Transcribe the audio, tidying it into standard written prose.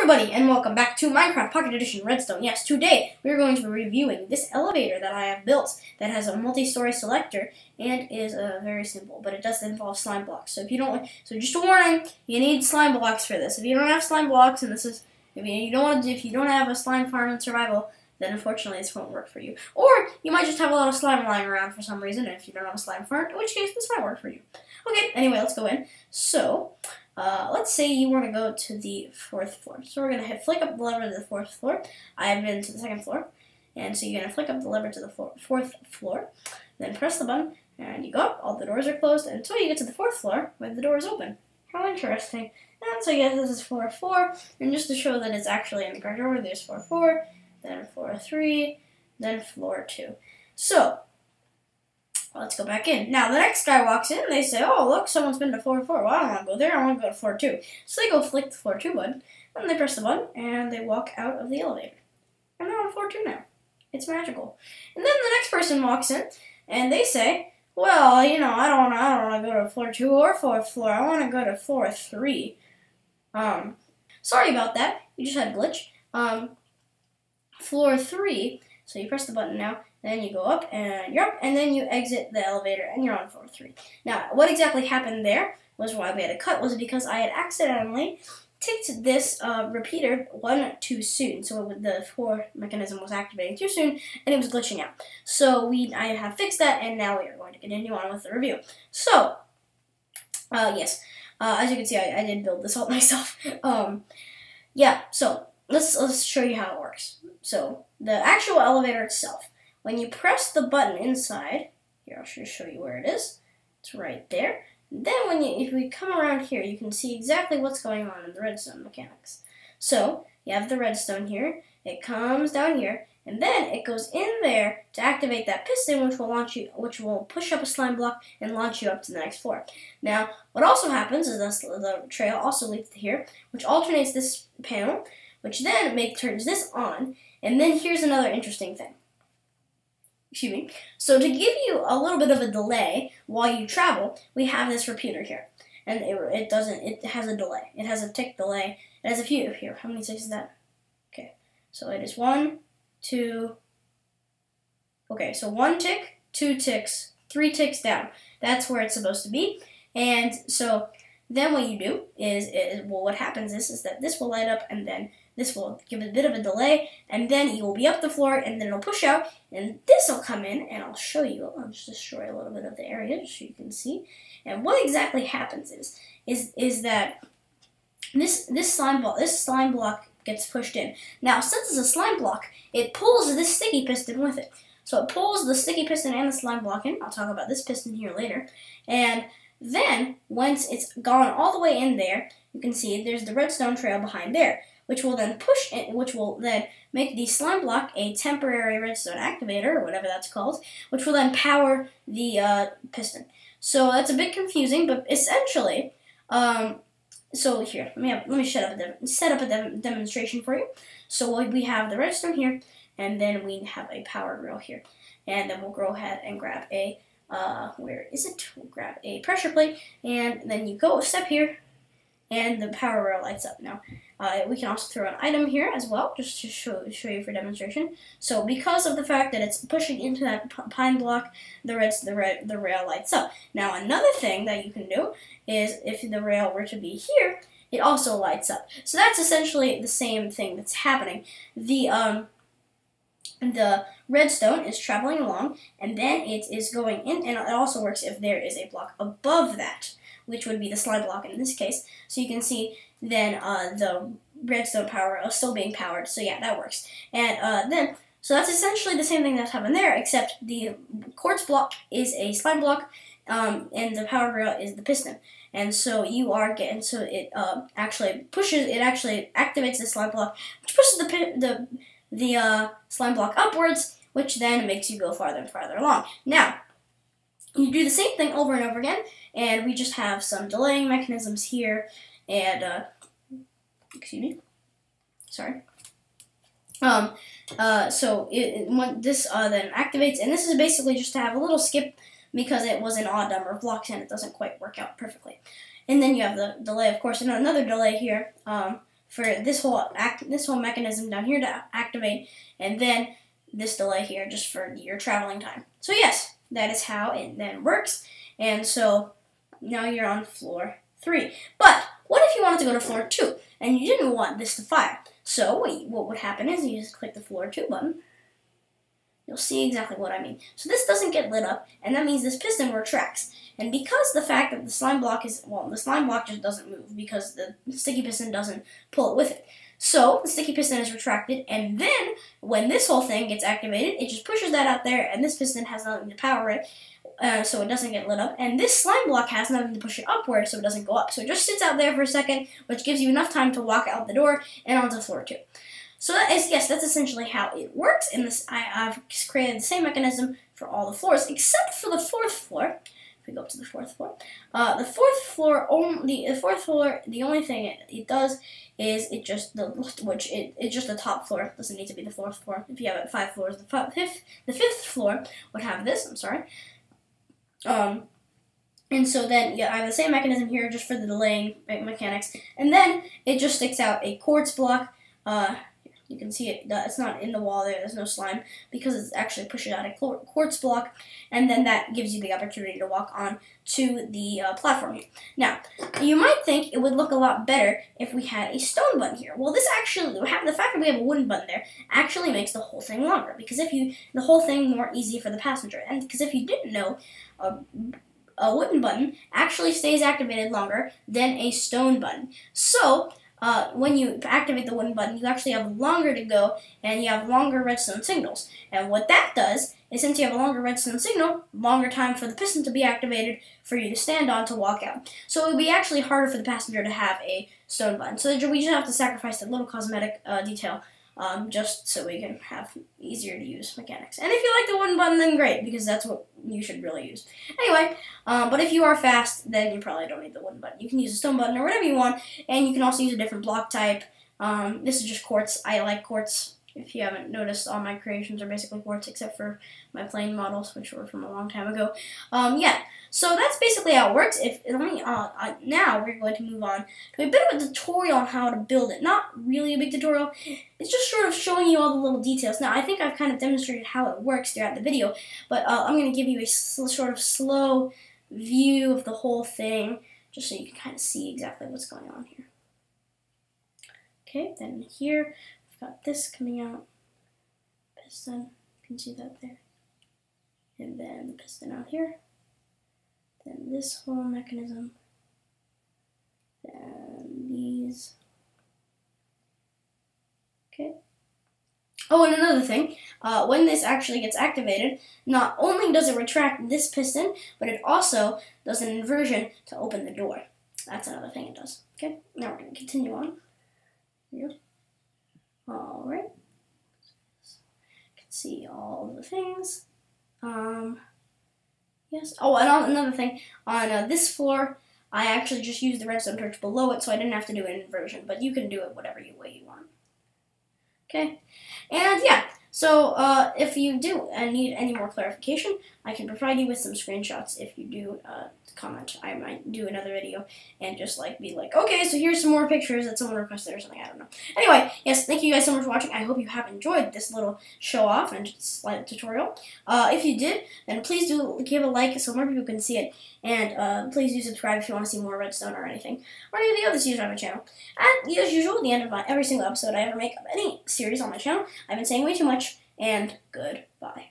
everybody, and welcome back to Minecraft Pocket Edition Redstone. Yes, today we are going to be reviewing this elevator that I have built that has a multi-story selector and is very simple, but it does involve slime blocks. So just a warning, you need slime blocks for this. If you don't have slime blocks, and if you don't have a slime farm in survival, then unfortunately this won't work for you. Or you might just have a lot of slime lying around for some reason, and if you don't have a slime farm, in which case this might work for you. Okay, anyway, let's go in. So, let's say you want to go to the 4th floor. So we're going to flick up the lever to the 4th floor. I have been to the 2nd floor. And so you're going to flick up the lever to the 4th floor. Then press the button, and you go up. All the doors are closed until you get to the 4th floor where the door is open. How interesting. And so yes, this is floor 4. And just to show that it's actually in the correct order, there's floor 4, then floor 3, then floor 2. So, let's go back in. Now, the next guy walks in, and they say, oh, look, someone's been to floor 4. Well, I don't want to go there. I want to go to floor 2. So they go flick the floor 2 button, then they press the button, and they walk out of the elevator. And they're on floor 2 now. It's magical. And then the next person walks in, and they say, well, you know, I don't want to go to floor 2 or 4th floor. I want to go to floor 3. Sorry about that. You just had a glitch. Floor 3, so you press the button now, then you go up, and you're up, and then you exit the elevator, and you're on floor 3. Now, what exactly happened there was why we had a cut, was because I had accidentally ticked this repeater one too soon. So the 4 mechanism was activating too soon, and it was glitching out. So I have fixed that, and now we are going to continue on with the review. So, yes, as you can see, I did build this all myself. Yeah, so let's show you how it works. So, the actual elevator itself, when you press the button inside, here I'll just show you where it is. It's right there. Then if we come around here, you can see exactly what's going on in the redstone mechanics. So, you have the redstone here, it comes down here, and then it goes in there to activate that piston, which will push up a slime block and launch you up to the next floor. Now, what also happens is the trail also leads to here, which alternates this panel, which then turns this on, and then here's another interesting thing. Excuse me. So to give you a little bit of a delay while you travel, we have this repeater here, and it has a delay. It has a tick delay. It has a few here. How many ticks is that? Okay, so it is 1, 2. Okay, so 1 tick, 2 ticks, 3 ticks down. That's where it's supposed to be, and so then what you do is what happens is that this will light up, and then this will give it a bit of a delay, and then you will be up the floor, and then it'll push out, and this will come in, and I'll show you. I'll just destroy a little bit of the area just so you can see. And what exactly happens is that this slime block gets pushed in. Now, since it's a slime block, it pulls this sticky piston with it. So it pulls the sticky piston and the slime block in. I'll talk about this piston here later. And then, once it's gone all the way in there, you can see there's the redstone trail behind there, which will then make the slime block a temporary redstone activator, or whatever that's called, which will then power the piston. So that's a bit confusing, but essentially, so here, let me set up a demonstration for you. So we have the redstone here, and then we have a power rail here, and then we'll go ahead and grab a where is it? We'll grab a pressure plate, and then you go a step here, and the power rail lights up. Now, we can also throw an item here as well, just to show you for demonstration. So, because of the fact that it's pushing into that pine block, the rail lights up. Now, another thing that you can do is if the rail were to be here, it also lights up. So that's essentially the same thing that's happening. The redstone is traveling along, and then it is going in, and it also works if there is a block above that, which would be the slime block in this case. So you can see then the redstone power is still being powered. So yeah, that works. And so that's essentially the same thing that's happened there, except the quartz block is a slime block, and the power rail is the piston. And so it actually activates the slime block, which pushes the slime block upwards, which then makes you go farther and farther along. Now, you do the same thing over and over again, and we just have some delaying mechanisms here, and, excuse me, sorry. So when this then activates, and this is basically just to have a little skip because it was an odd number of blocks and it doesn't quite work out perfectly. And then you have the delay, of course, and another delay here, for this whole mechanism down here to activate, and then this delay here just for your traveling time. So yes, that is how it then works. And so now you're on floor 3. But what if you wanted to go to floor 2 and you didn't want this to fire? So what would happen is you just click the floor 2 button. You'll see exactly what I mean. So this doesn't get lit up, and that means this piston retracts. And because the fact that the slime block the slime block just doesn't move because the sticky piston doesn't pull it with it. So the sticky piston is retracted, and then when this whole thing gets activated, it just pushes that out there, and this piston has nothing to power it, so it doesn't get lit up. And this slime block has nothing to push it upward, so it doesn't go up. So it just sits out there for a second, which gives you enough time to walk out the door and onto floor 2. So yes, that's essentially how it works. In this, I've created the same mechanism for all the floors, except for the 4th floor. If we go up to the 4th floor, the 4th floor the only thing it does is it's just the top floor. It doesn't need to be the 4th floor. If you have 5 floors, the 5th floor would have this. I'm sorry. And so then, yeah, I have the same mechanism here just for the delaying mechanics, and then it just sticks out a quartz block. You can see it's not in the wall there, there's no slime, because it's actually pushes out a quartz block, and then that gives you the opportunity to walk on to the platform here. Now, you might think it would look a lot better if we had a stone button here. Well, this actually, the fact that we have a wooden button there actually makes the whole thing longer, because the whole thing more easy for the passenger. And because if you didn't know, a wooden button actually stays activated longer than a stone button. So, when you activate the wooden button, you actually have longer to go, and you have longer redstone signals. And what that does is, since you have a longer redstone signal, longer time for the piston to be activated for you to stand on to walk out. So it would be actually harder for the passenger to have a stone button. So we just have to sacrifice that little cosmetic detail just so we can have easier to use mechanics. And if you like the wooden button, then great, because that's what you should really use. Anyway, but if you are fast, then you probably don't need the wooden button. You can use a stone button or whatever you want, and you can also use a different block type. This is just quartz. I like quartz. If you haven't noticed, all my creations are basically quartz, except for my plain models, which were from a long time ago. Yeah, so that's basically how it works. Now we're going to move on to a bit of a tutorial on how to build it. Not really a big tutorial. It's just sort of showing you all the little details. Now, I think I've kind of demonstrated how it works throughout the video, but I'm going to give you a sort of slow view of the whole thing, just so you can kind of see exactly what's going on here. Okay, then here, got this coming out, piston, you can see that there, and then the piston out here, then this whole mechanism, then these, okay. Oh, and another thing, when this actually gets activated, not only does it retract this piston, but it also does an inversion to open the door. That's another thing it does. Okay, now we're going to continue on. Here. Alright. You can see all of the things. Yes. Oh, and another thing, on this floor, I actually just used the redstone torch below it, so I didn't have to do an inversion, but you can do it whatever way you want. Okay, and yeah, so if you do need any more clarification, I can provide you with some screenshots. If you do comment, I might do another video and just be like, okay, so here's some more pictures that someone requested or something, I don't know. Anyway, yes, thank you guys so much for watching. I hope you have enjoyed this little show off and slight tutorial. If you did, then please do give a like so more people can see it, and please do subscribe if you want to see more redstone or anything, or any of the other series on my channel. And as usual, at the end of every single episode I ever make of any series on my channel, I've been saying way too much, and goodbye.